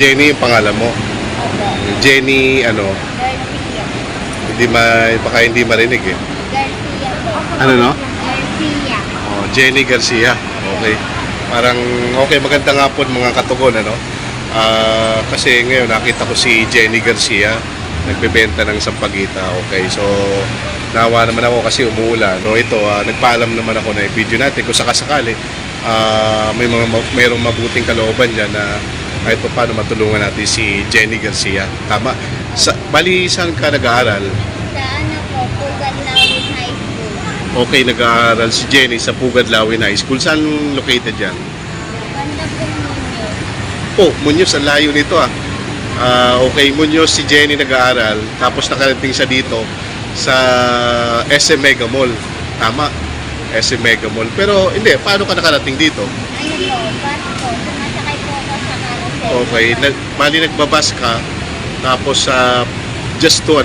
Jenny yung pangalan mo. Opo. Jenny, ano, Garcia. baka hindi marinig eh. Garcia po. Ano no? Garcia. Oh, Jenny Garcia. Okay. Parang, okay, magandang hapon mga katugon, ano? Kasi ngayon nakita ko si Jenny Garcia, nagbebenta ng sampagita. Okay, so nawa naman ako kasi umuulan. No, ito, nagpaalam naman ako na i-video natin kung sakasakali mayroong mabuting kalooban dyan na kahit pa paano matulungan natin si Jenny Garcia. Tama? Bali, saan ka nag-aaral? Sa ano po, Pugad Lawin High School. Okay, nag-aaral si Jenny sa Pugad Lawin High School. Saan located dyan? Banda po ninyo. Oh, Muñoz, ang layo nito ah. Okay, Muñoz si Jenny nag-aaral, tapos nakarating siya dito sa SM Mega Mall. Tama? SM Mega Mall. Pero hindi, paano ka nakarating dito? Ano po, bus po. Sumasakay po ako sa carousel. Okay, bali nagbabas ka, tapos just to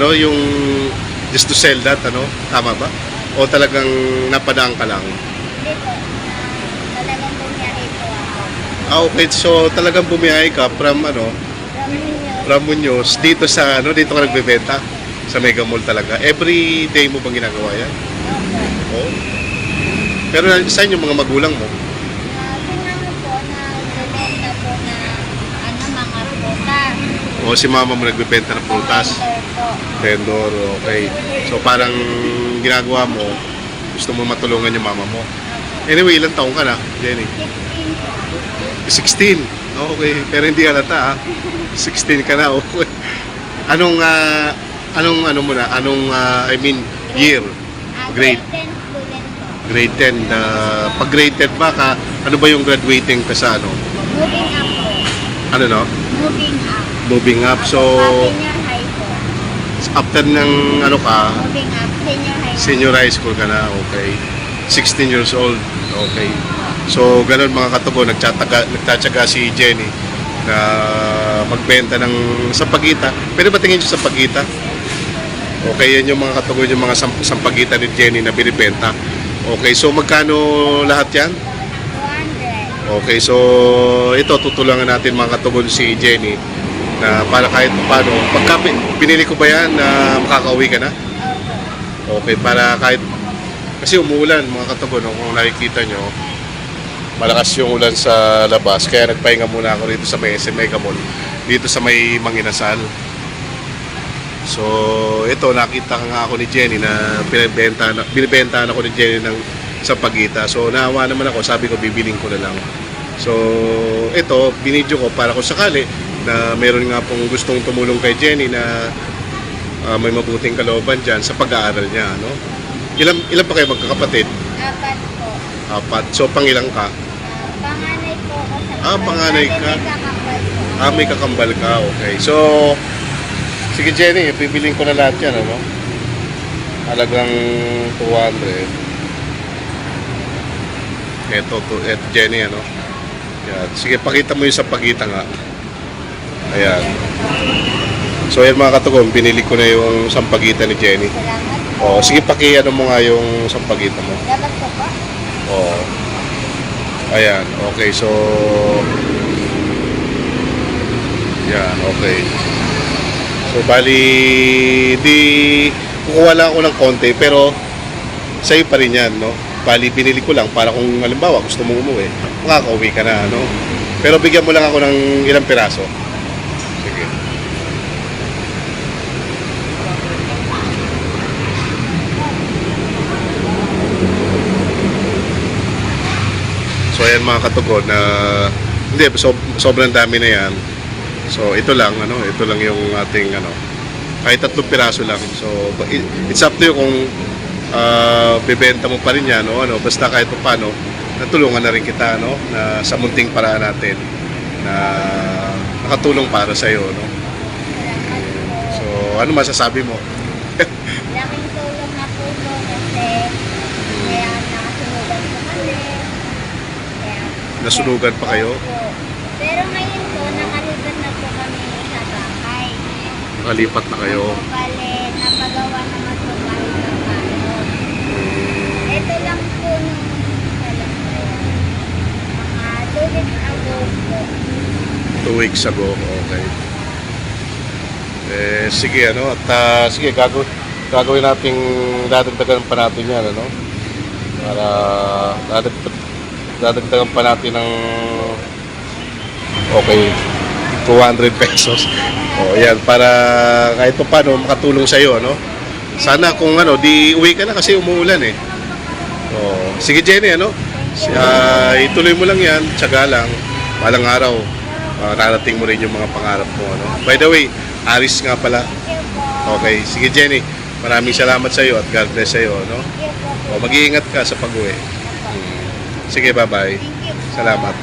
sell that, ano? Tama ba? O talagang napadaan ka lang? Hindi po. Talagang bumiyahe po ako. Okay, so talagang bumiyahe ka from From ninyo. Muñoz dito dito ka nagbebenta sa Mega Mall talaga. Every day mo bang ginagawa yan? Opo. Oh. Pero saan yung mga magulang mo? Sinama po na nagbebenta po na mga prutas. O si mama mo nagbebenta ng prutas? Vendor po. Vendor, okay. So parang ginagawa mo, gusto mo matulungan yung mama mo. Anyway, ilang taong ka na, Jenny? 16 po. 16. Okay, pero hindi halata ha. 16 ka na, okay. Anong year? Grade? Grade 10 student po. Grade 10. Pag grade 10 ba ka, ano ba yung graduating ka sa ano? Moving up po. Ano no? Moving up. Moving up. So, Senior high po. after ng ano ka, Moving up. Senior high. senior high school ka na, okay. 16 years old, okay. So, ganun mga katugo, nagtatsaga si Jenny na magbenta ng sampagita. Pwede ba tingin siya sampagita? Okay, yan yung mga katugo, yung mga sampagita ni Jenny na binibenta. Okay, so magkano lahat yan? 200. Okay, so ito, tutulungan natin mga katugon si Jenny na para kahit paano, pagka binili ko ba yan na makakauwi ka na? Opo. Okay, para kahit, kasi umuulan mga katugon, kung nakikita nyo, malakas yung ulan sa labas, kaya nagpahinga muna ako dito sa may SM Mega Mall, dito sa may Manginasal. So, ito, nakita nga ako ni Jenny na binibentahan ako ni Jenny ng sampagita. So, naawa naman ako, sabi ko, bibiling ko na lang. So, ito, binidyo ko para kung sakali na meron nga pong gustong tumulong kay Jenny na may mabuting kalooban dyan sa pag-aaral niya, no? Ilan pa kayo magkakapatid? 4 po. 4. So, pangilang ka? Panganay po ako sa Panganay ka? May kakapal po. May kakambal ka, okay. So, sige Jenny, bibiling ko na lahat yan, ano? Halagang 200. Eto Jenny, ano? Yan. Sige, pakita mo yung sampagita nga. Ayan. So, yan mga katugong, binili ko na yung sampagita ni Jenny. Salamat po. O, sige, ano mo nga yung sampagita mo. Dapat po po. O. Ayan, okay. So, yan, okay. So, bali, kukuha lang ako ng konti, pero sa'yo pa rin yan, no? Bali, binili ko lang para kung halimbawa gusto mong umuwi, makakauwi ka na, no? Pero bigyan mo lang ako ng ilang piraso. Sige. So, ayan mga katugon na hindi, sobrang dami na yan. So, ito lang yung ating kahit 3 piraso lang. So, it's up to you kung bibenta mo pa rin yan, no? Basta kahit paano, natulungan na rin kita, no? Na sa munting paraan natin na nakatulong para sa iyo, no? So, ano masasabi mo? Laking tulong na po po kasi kaya nakasunugan po kami. Kaya, Nasunugan pa kayo? Opo. Pero ngayon po, nakalipat na po kami sa bahay. Nakalipat na kayo? Bale, napagawa naman po kami ng bahay. Ito lang po nung mga 2 weeks ago po. 2 weeks ago. Okay. Sige, ano, at sige, gagawin nating dadagdagan pa natin yan, ano, para dadagdagan pa natin ng okay, 200 pesos. O, yan, para kahit pa paano makatulong sa'yo, ano. Sana kung ano, di uwi ka na kasi umuulan eh. O, sige Jenny, ano, ituloy mo lang yan, tiyaga lang, balang araw, narating mo rin yung mga pangarap mo, ano. By the way, Aris nga pala. Thank you po. Okay, sige Jenny, maraming salamat sa iyo at God bless sa iyo, no? Thank you po. O, mag-iingat ka sa pag-uwi. Sige, bye-bye. Thank you po. Salamat.